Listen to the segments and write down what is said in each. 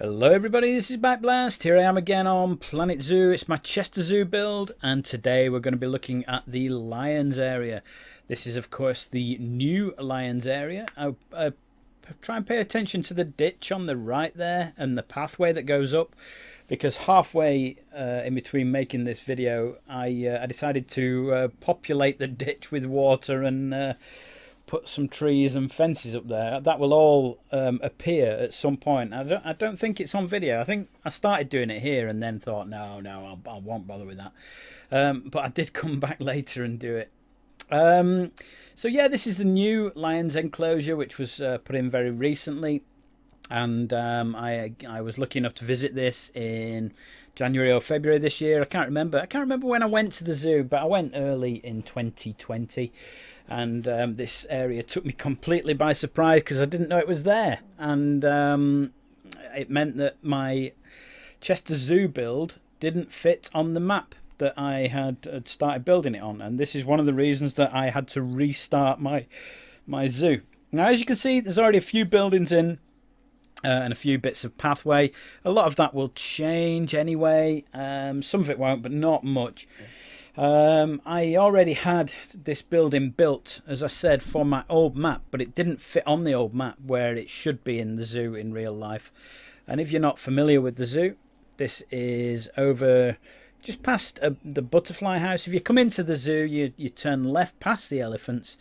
Hello everybody, this is Backblast. Here I am again on Planet Zoo. It's my Chester Zoo build, and today we're going to be looking at the Lions area. This is of course the new Lions area. I try and pay attention to the ditch on the right there and the pathway that goes up, because halfway in between making this video I decided to populate the ditch with water and put some trees and fences up there. That will all appear at some point. I don't think it's on video. I think I started doing it here and then thought, no, I won't bother with that. But I did come back later and do it. So yeah, this is the new Lions Enclosure, which was put in very recently. And I was lucky enough to visit this in January or February this year. I can't remember when I went to the zoo, but I went early in 2020. And this area took me completely by surprise because I didn't know it was there. And it meant that my Chester Zoo build didn't fit on the map that I had started building it on. And this is one of the reasons that I had to restart my zoo. Now, as you can see, there's already a few buildings in. And a few bits of pathway. A lot of that will change anyway. Some of it won't, but not much. I already had this building built, as I said, for my old map, but it didn't fit on the old map where it should be in the zoo in real life. And if you're not familiar with the zoo, this is over just past the butterfly house. If you come into the zoo, you turn left past the elephants,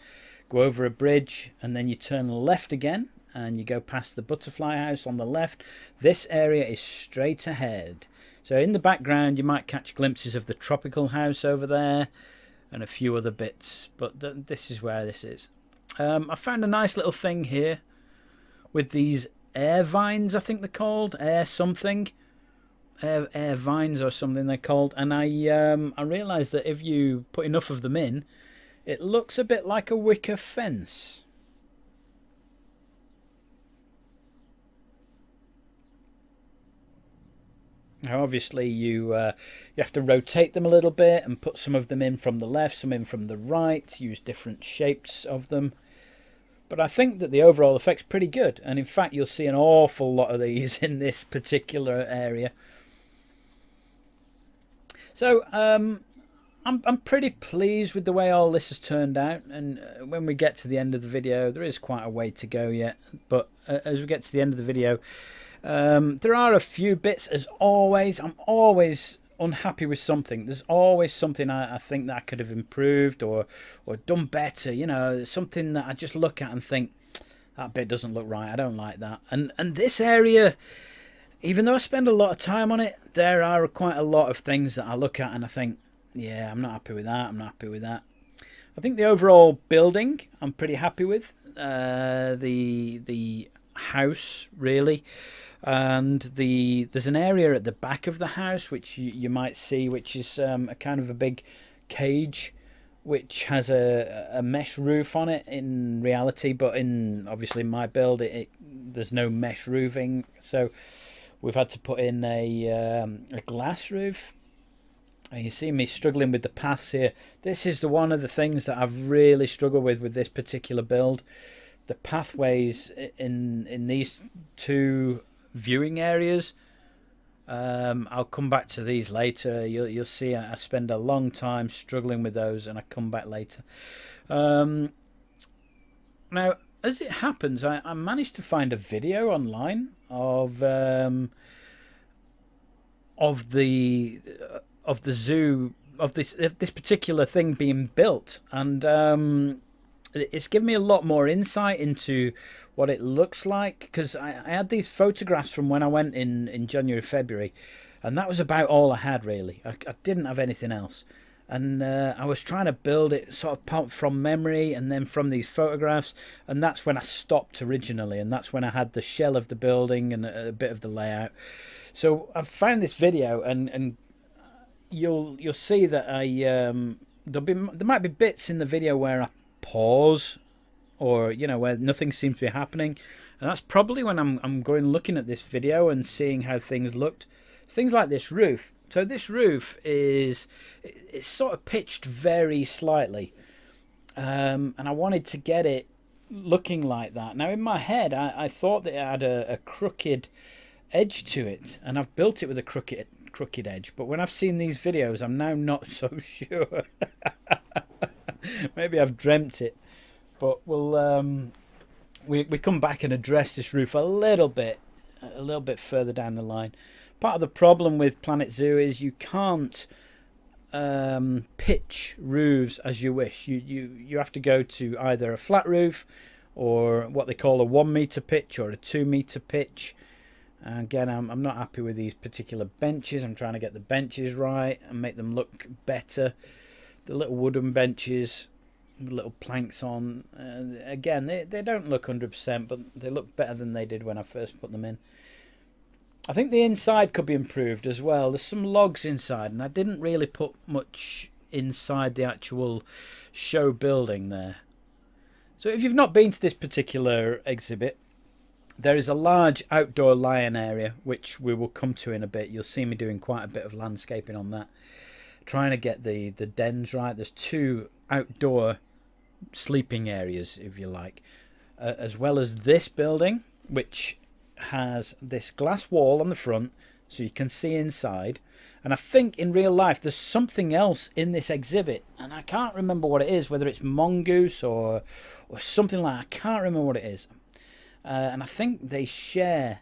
go over a bridge, and then you turn left again. And you go past the butterfly house on the left. This area is straight ahead. So in the background you might catch glimpses of the tropical house over there and a few other bits, but this is where this is. I found a nice little thing here with these air vines, I think they're called, air vines or something they're called, and I realised that if you put enough of them in, it looks a bit like a wicker fence. Now, obviously, you have to rotate them a little bit and put some of them in from the left, some in from the right, use different shapes of them. But I think that the overall effect's pretty good. And in fact, you'll see an awful lot of these in this particular area. So I'm pretty pleased with the way all this has turned out. And when we get to the end of the video, there is quite a way to go yet. But as we get to the end of the video, there are a few bits, as always. I'm always unhappy with something. There's always something I think that I could have improved or done better. You know, something that I just look at and think, that bit doesn't look right. I don't like that. And this area, even though I spend a lot of time on it, there are quite a lot of things that I look at and I think, yeah, I'm not happy with that. I'm not happy with that. I think the overall building I'm pretty happy with. The house, really. And there's an area at the back of the house which you might see, which is a kind of a big cage which has a mesh roof on it in reality, but in obviously my build there's no mesh roofing, so we've had to put in a glass roof. And you see me struggling with the paths here. This is one of the things that I've really struggled with this particular build. The pathways in these two viewing areas. I'll come back to these later. You'll see I spend a long time struggling with those, and I come back later. Now, as it happens, I managed to find a video online of the zoo, of this particular thing being built, and it's given me a lot more insight into what it looks like, because I had these photographs from when I went in January, February, and that was about all I had, really. I didn't have anything else. And I was trying to build it sort of from memory and then from these photographs, and that's when I stopped originally, and that's when I had the shell of the building and a bit of the layout. So I found this video, and you'll see that there might be bits in the video where I pause, or where nothing seems to be happening, and that's probably when I'm going looking at this video and seeing how things looked. Things like this roof. So this roof it's sort of pitched very slightly, and I wanted to get it looking like that. Now in my head I thought that it had a crooked edge to it, and I've built it with a crooked edge. But when I've seen these videos, I'm now not so sure. Maybe I've dreamt it, but we'll we come back and address this roof a little bit further down the line. Part of the problem with Planet Zoo is you can't pitch roofs as you wish. You have to go to either a flat roof or what they call a 1 meter pitch or a 2 meter pitch. Again, I'm not happy with these particular benches. I'm trying to get the benches right and make them look better. The little wooden benches, little planks on. Again, they don't look 100%, but they look better than they did when I first put them in. I think the inside could be improved as well. There's some logs inside, and I didn't really put much inside the actual show building there. So if you've not been to this particular exhibit, there is a large outdoor lion area, which we will come to in a bit. You'll see me doing quite a bit of landscaping on that, trying to get the dens right. There's 2 outdoor sleeping areas, if you like, as well as this building, which has this glass wall on the front so you can see inside. And I think in real life there's something else in this exhibit, and I can't remember what it is, whether it's mongoose or something like that. I can't remember what it is. And I think they share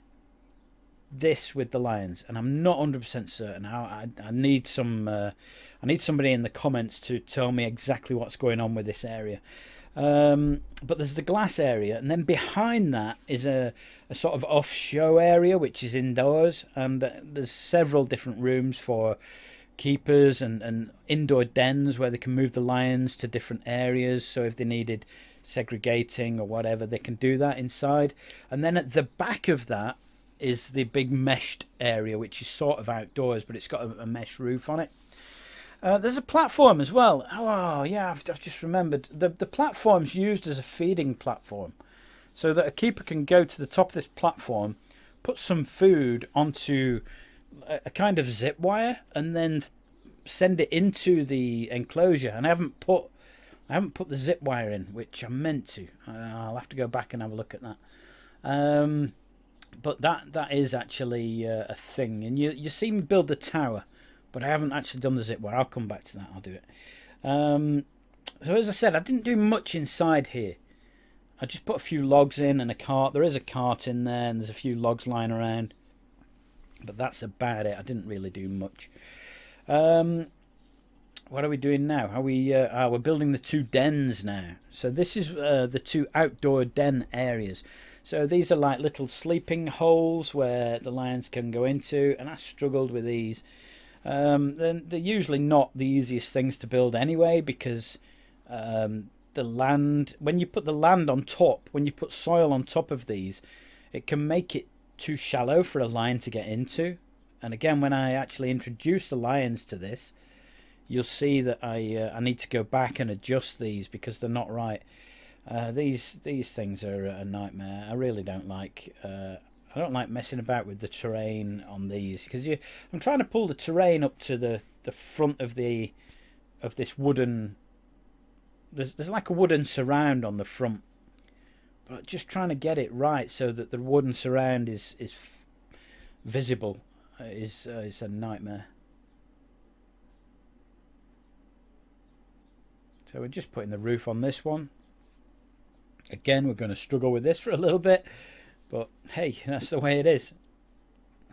this with the lions, and I'm not 100% certain. I need somebody in the comments to tell me exactly what's going on with this area. But there's the glass area, and then behind that is a sort of off-show area, which is indoors, and there's several different rooms for keepers and indoor dens where they can move the lions to different areas. So if they needed segregating or whatever, they can do that inside. And then at the back of that is the big meshed area, which is sort of outdoors, but it's got a mesh roof on it. There's a platform as well. Oh yeah, I've just remembered. The platform's used as a feeding platform, so that a keeper can go to the top of this platform, put some food onto a kind of zip wire, and then send it into the enclosure. And I haven't put the zip wire in, which I meant to. I'll have to go back and have a look at that. But that is actually a thing. And you see me build the tower, but I haven't actually done the zip wire. I'll come back to that. I'll do it. So as I said, I didn't do much inside here. I just put a few logs in and a cart. There is a cart in there, and there's a few logs lying around. But that's about it. I didn't really do much. What are we doing now? We're building the 2 dens now. So this is the 2 outdoor den areas. So these are like little sleeping holes where the lions can go into, and I struggled with these. They're usually not the easiest things to build anyway, because the land, when you put the land on top, when you put soil on top of these, it can make it too shallow for a lion to get into. And again, when I actually introduce the lions to this, you'll see that I need to go back and adjust these because they're not right. These things are a nightmare. I really don't like. I don't like messing about with the terrain on these, because I'm trying to pull the terrain up to the front of this wooden. There's like a wooden surround on the front, but just trying to get it right so that the wooden surround is visible is a nightmare. So we're just putting the roof on this one. Again, we're going to struggle with this for a little bit, but hey, that's the way it is.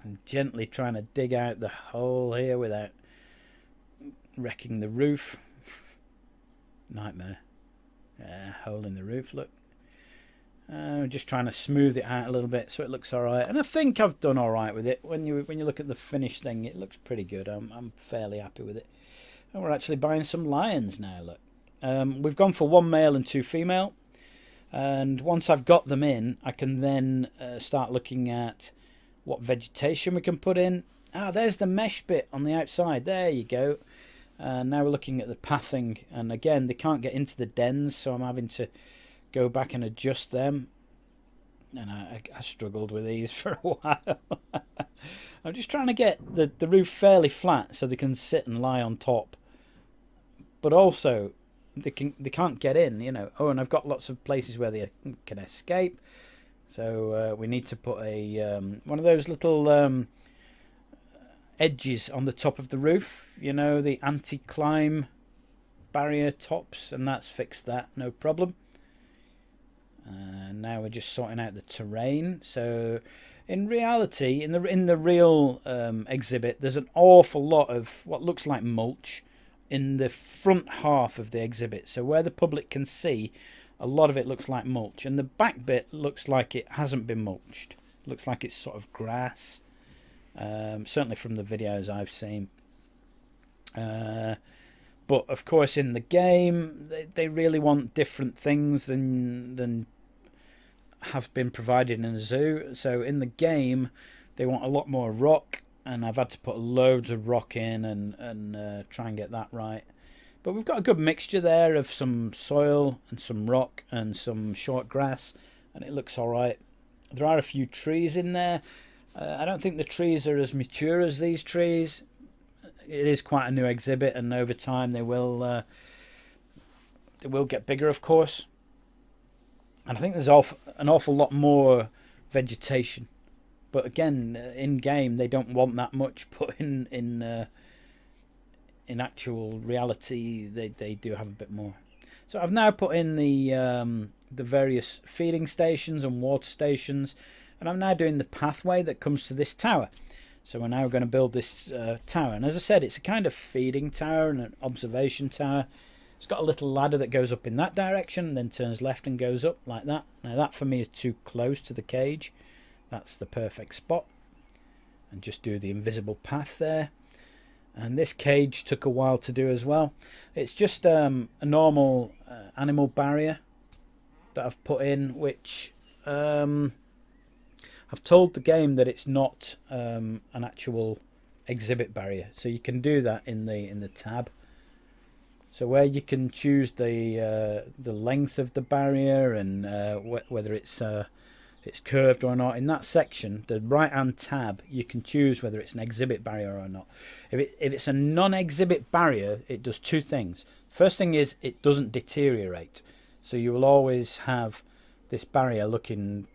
I'm gently trying to dig out the hole here without wrecking the roof. Nightmare. Hole in the roof, look. Just trying to smooth it out a little bit so it looks alright, and I think I've done alright with it. When you look at the finished thing, it looks pretty good. I'm fairly happy with it. And we're actually buying some lions now, look. We've gone for 1 male and 2 female, and once I've got them in, I can then start looking at what vegetation we can put in. There's the mesh bit on the outside. There you go. Now we're looking at the pathing, and again, they can't get into the dens, so I'm having to go back and adjust them. And I struggled with these for a while. I'm just trying to get the roof fairly flat so they can sit and lie on top, but also they can't get in, you know. Oh, and I've got lots of places where they can escape, So we need to put a one of those little edges on the top of the roof, you know, the anti-climb barrier tops, and that's fixed that, no problem. Now we're just sorting out the terrain. So in reality, in the real exhibit, there's an awful lot of what looks like mulch in the front half of the exhibit. So where the public can see, a lot of it looks like mulch, and the back bit looks like it hasn't been mulched. It looks like it's sort of grass, certainly from the videos I've seen. But of course, in the game, they really want different things than have been provided in a zoo. So in the game, they want a lot more rock, and I've had to put loads of rock in and try and get that right. But we've got a good mixture there of some soil and some rock and some short grass, and it looks all right. There are a few trees in there. I don't think the trees are as mature as these trees. It is quite a new exhibit, and over time they will get bigger, of course. And I think there's an awful lot more vegetation, but again, in game they don't want that much. But in actual reality, they do have a bit more. So I've now put in the various feeding stations and water stations, and I'm now doing the pathway that comes to this tower. So we're now going to build this tower, and as I said, it's a kind of feeding tower and an observation tower. It's got a little ladder that goes up in that direction and then turns left and goes up like that. Now that for me is too close to the cage. That's the perfect spot. And just do the invisible path there. And this cage took a while to do as well. It's just a normal animal barrier that I've put in, which I've told the game that it's not an actual exhibit barrier. So you can do that in the tab. So where you can choose the length of the barrier and whether it's curved or not, in that section, the right hand tab, you can choose whether it's an exhibit barrier or not. If it's a non-exhibit barrier, it does two things. First thing is it doesn't deteriorate, so you will always have this barrier looking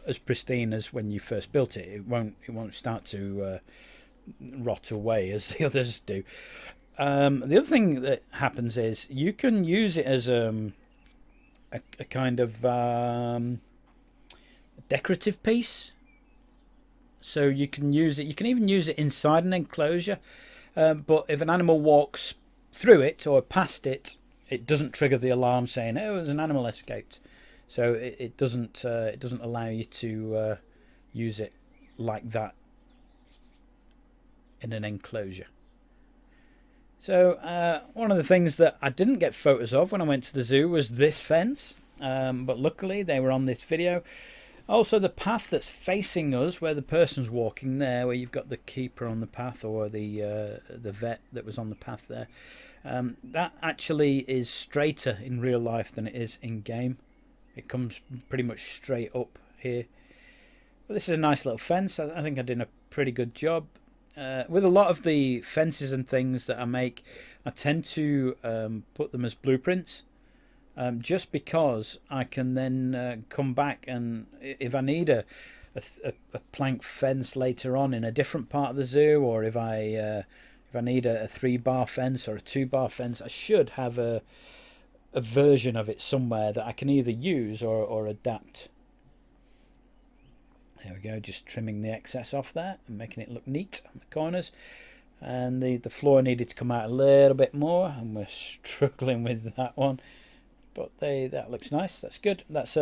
as pristine as when you first built it. It won't start to rot away as the others do. The other thing that happens is you can use it as a kind of decorative piece. So you can use it. You can even use it inside an enclosure. But if an animal walks through it or past it, it doesn't trigger the alarm saying, "Oh, there's an animal escaped." So it doesn't allow you to use it like that in an enclosure. So one of the things that I didn't get photos of when I went to the zoo was this fence, but luckily they were on this video. Also the path that's facing us, where the person's walking there, where you've got the keeper on the path or the vet that was on the path there, that actually is straighter in real life than it is in game. It comes pretty much straight up here. But this is a nice little fence. I think I did a pretty good job. With a lot of the fences and things that I make, I tend to put them as blueprints, just because I can then come back, and if I need a plank fence later on in a different part of the zoo, or if I need a 3-bar fence or a 2-bar fence, I should have a version of it somewhere that I can either use or adapt. There we go, just trimming the excess off there and making it look neat on the corners. And the floor needed to come out a little bit more, and we're struggling with that one. But that looks nice. That's good. That's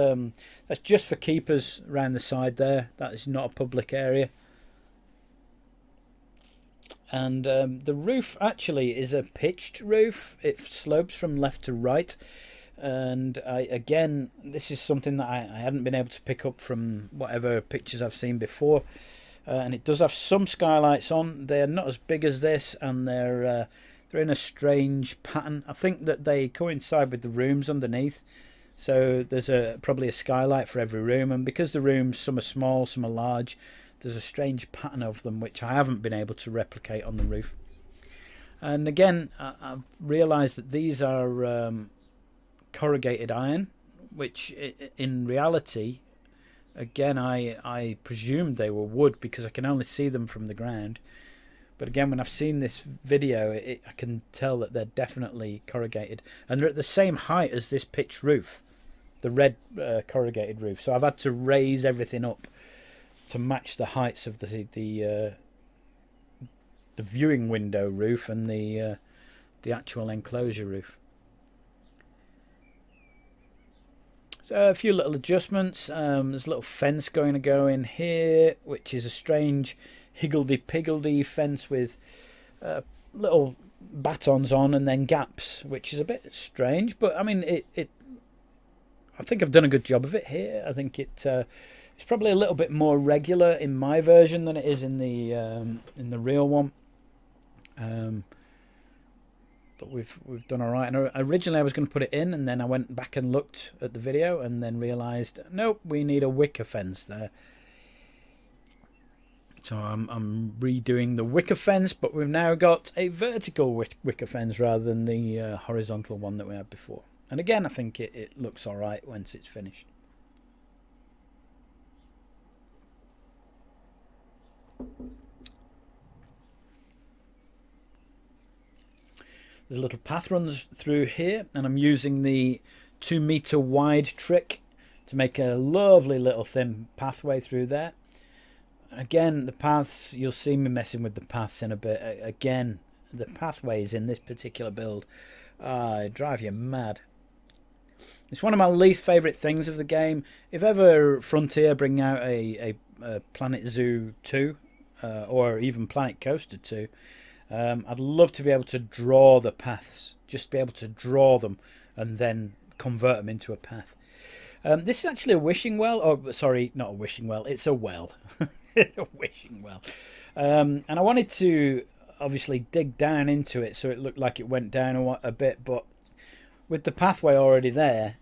just for keepers around the side there. That is not a public area. And the roof actually is a pitched roof. It slopes from left to right. And again, this is something that I hadn't been able to pick up from whatever pictures I've seen before. And it does have some skylights on. They're not as big as this, and they're in a strange pattern. I think that they coincide with the rooms underneath. So there's probably a skylight for every room, and because the rooms, some are small, some are large, there's a strange pattern of them which I haven't been able to replicate on the roof. And again, I've realised that these are corrugated iron, which in reality Again, I presumed they were wood because I can only see them from the ground. But again, when I've seen this video, I can tell that they're definitely corrugated. And they're at the same height as this pitch roof, the red corrugated roof. So I've had to raise everything up to match the heights of the viewing window roof and the actual enclosure roof. So a few little adjustments. There's a little fence going to go in here, which is a strange higgledy-piggledy fence with little batons on and then gaps, which is a bit strange. But I mean, I think I've done a good job of it here. I think it's probably a little bit more regular in my version than it is in the real one. But we've done all right. And originally I was going to put it in, and then I went back and looked at the video, and then realised, nope, we need a wicker fence there. So I'm redoing the wicker fence, but we've now got a vertical wicker fence rather than the horizontal one that we had before. And again, I think it looks all right once it's finished. There's a little path runs through here, and I'm using the 2 meter wide trick to make a lovely little thin pathway through there. Again, the paths, you'll see me messing with the paths in a bit. Again, the pathways in this particular build drive you mad. It's one of my least favourite things of the game. If ever Frontier bring out a Planet Zoo 2, or even Planet Coaster 2, I'd love to be able to draw the paths, just be able to draw them and then convert them into a path. This is actually a wishing well. Oh, sorry, not a wishing well. It's a well. It's a wishing well. And I wanted to obviously dig down into it so it looked like it went down a bit, but with the pathway already there,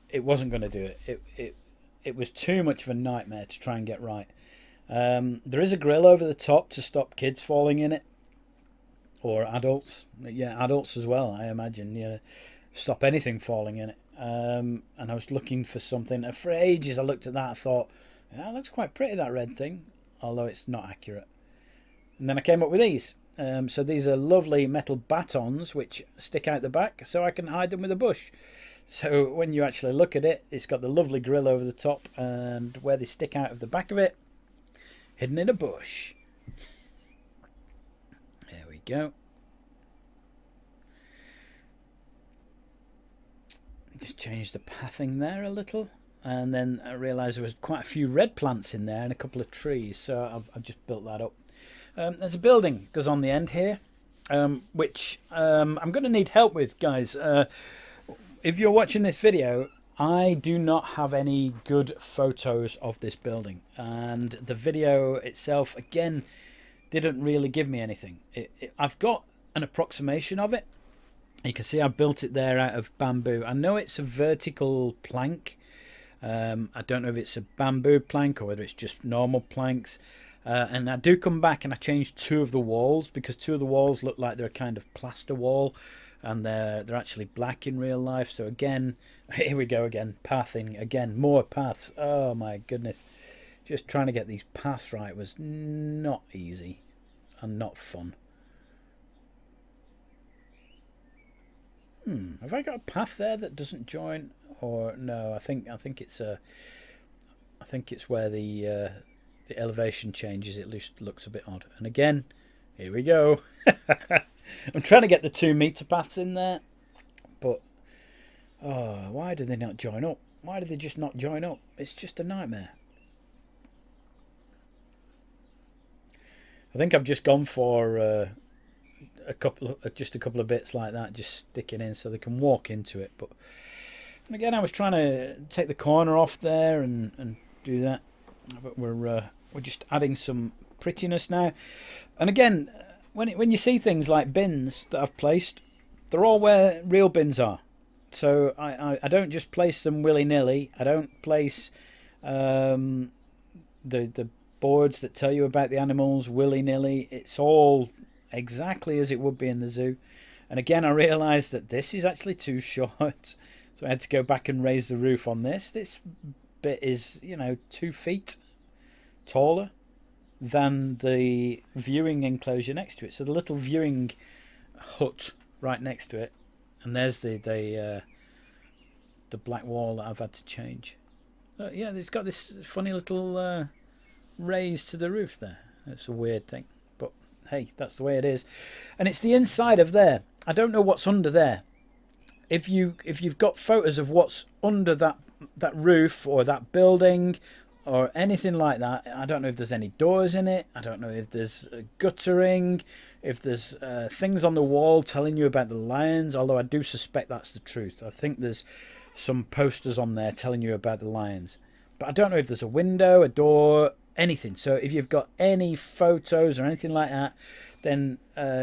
it wasn't going to do it. It was too much of a nightmare to try and get right. There is a grill over the top to stop kids falling in it. Or adults. Yeah, adults as well, I imagine. Yeah, stop anything falling in it. And I was looking for something. For ages I looked at that, I thought, yeah, it looks quite pretty, that red thing, although it's not accurate. And then I came up with these. So these are lovely metal batons which stick out the back, so I can hide them with a bush. So when you actually look at it, it's got the lovely grill over the top, and where they stick out of the back of it, hidden in a bush. There we go. Just change the pathing there a little, and then I realised there was quite a few red plants in there and a couple of trees, so I've just built that up. There's a building that goes on the end here, which I'm going to need help with, guys. If you're watching this video, I do not have any good photos of this building, and the video itself, again, didn't really give me anything. I've got an approximation of it. You can see I built it there out of bamboo. I know it's a vertical plank. I don't know if it's a bamboo plank or whether it's just normal planks. And I do come back and I change 2 of the walls, because 2 of the walls look like they're a kind of plaster wall, and they're actually black in real life. So again, here we go again, pathing again, more paths. Oh my goodness, just trying to get these paths right was not easy and not fun. Have I got a path there that doesn't join? Or no, I think it's where the elevation changes. It looks a bit odd. And again, here we go. I'm trying to get the 2 meter paths in there, but why do they not join up? Why do they just not join up? It's just a nightmare. I think I've just gone for just a couple of bits like that, just sticking in so they can walk into it. But again, I was trying to take the corner off there and do that, but we're just adding some prettiness now. And again, when you see things like bins that I've placed, they're all where real bins are. So I don't just place them willy-nilly. I don't place the boards that tell you about the animals willy-nilly. It's all exactly as it would be in the zoo. And again, I realised that this is actually too short, so I had to go back and raise the roof on this. This bit is, you know, 2 feet taller than the viewing enclosure next to it. So the little viewing hut right next to it, and there's the black wall that I've had to change. Yeah, it's got this funny little raise to the roof there. It's a weird thing, but hey, that's the way it is. And it's the inside of there. I don't know what's under there. If you've got photos of what's under that roof or that building or anything like that, I don't know if there's any doors in it. I don't know if there's guttering, if there's things on the wall telling you about the lions, although I do suspect that's the truth. I think there's some posters on there telling you about the lions. But I don't know if there's a window, a door, anything. So if you've got any photos or anything like that, then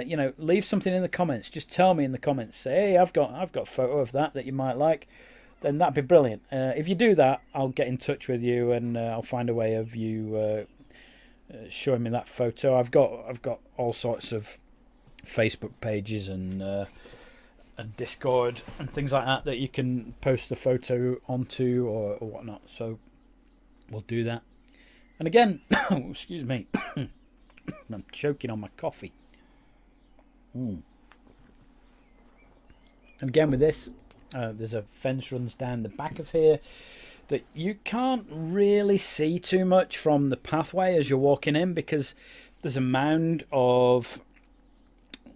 you know, leave something in the comments. Just tell me in the comments. Say, hey, I've got a photo of that you might like. Then that'd be brilliant. If you do that, I'll get in touch with you, and I'll find a way of you showing me that photo. I've got all sorts of Facebook pages and Discord and things like that you can post the photo onto or whatnot. So we'll do that. And again, excuse me, I'm choking on my coffee. And again with this, there's a fence runs down the back of here that you can't really see too much from the pathway as you're walking in, because there's a mound of,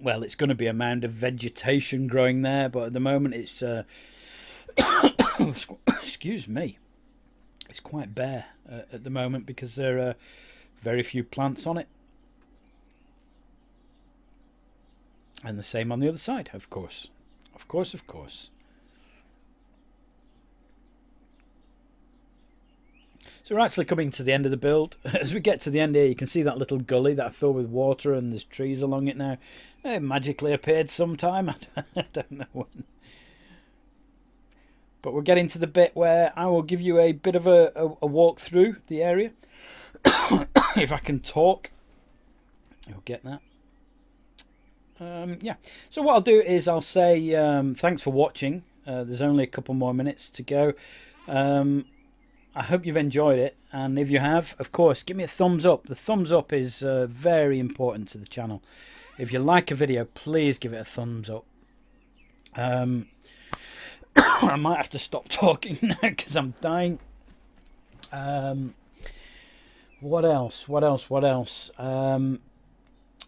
well, it's going to be a mound of vegetation growing there, but at the moment it's excuse me, it's quite bare at the moment because there are very few plants on it. And the same on the other side, of course. Of course. So we're actually coming to the end of the build. As we get to the end here, you can see that little gully that I filled with water, and there's trees along it now. It magically appeared sometime. I don't know when. But we're getting to the bit where I will give you a bit of a walk through the area. If I can talk, you'll get that. Yeah. So what I'll do is I'll say thanks for watching. There's only a couple more minutes to go. I hope you've enjoyed it, and if you have, of course, give me a thumbs up. The thumbs up is very important to the channel. If you like a video, please give it a thumbs up. I might have to stop talking now because I'm dying. What else?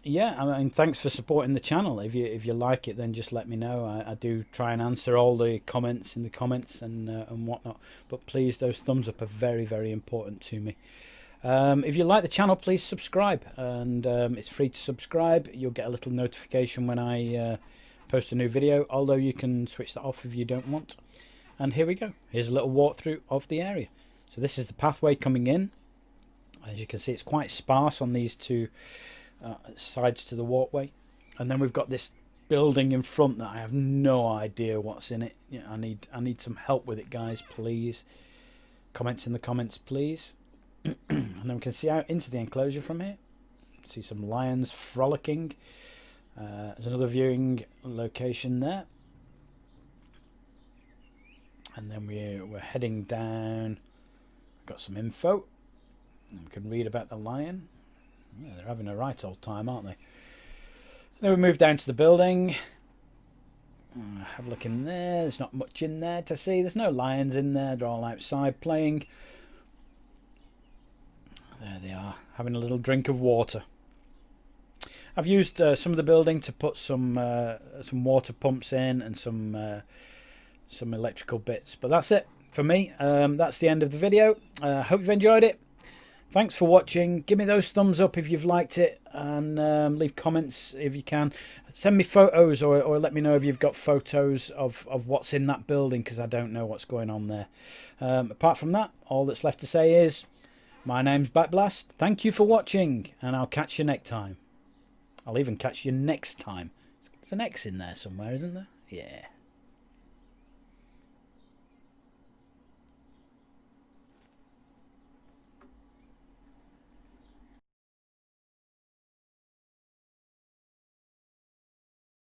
Yeah, I mean, thanks for supporting the channel. If you like it, then just let me know. I do try and answer all the comments in the comments and whatnot. But please, those thumbs up are very, very important to me. If you like the channel, please subscribe, and it's free to subscribe. You'll get a little notification when I post a new video, although you can switch that off if you don't want. And here we go. Here's a little walkthrough of the area. So this is the pathway coming in. As you can see, it's quite sparse on these two sides to the walkway, and then we've got this building in front that I have no idea what's in it. Yeah, I need some help with it, guys, please. Comments in the comments, please. And then we can see out into the enclosure from here. See some lions frolicking. There's another viewing location there, and then we're heading down. Got some info. We can read about the lion. Yeah, they're having a right old time, aren't they? Then we move down to the building. Have a look in there. There's not much in there to see. There's no lions in there. They're all outside playing. There they are, having a little drink of water. I've used some of the building to put some water pumps in and some electrical bits. But that's it for me. That's the end of the video. Hope you've enjoyed it. Thanks for watching. Give me those thumbs up if you've liked it, and leave comments if you can. Send me photos or let me know if you've got photos of what's in that building, because I don't know what's going on there. Apart from that, all that's left to say is, my name's Backblast. Thank you for watching, and I'll catch you next time. I'll even catch you next time. There's an X in there somewhere, isn't there? Yeah.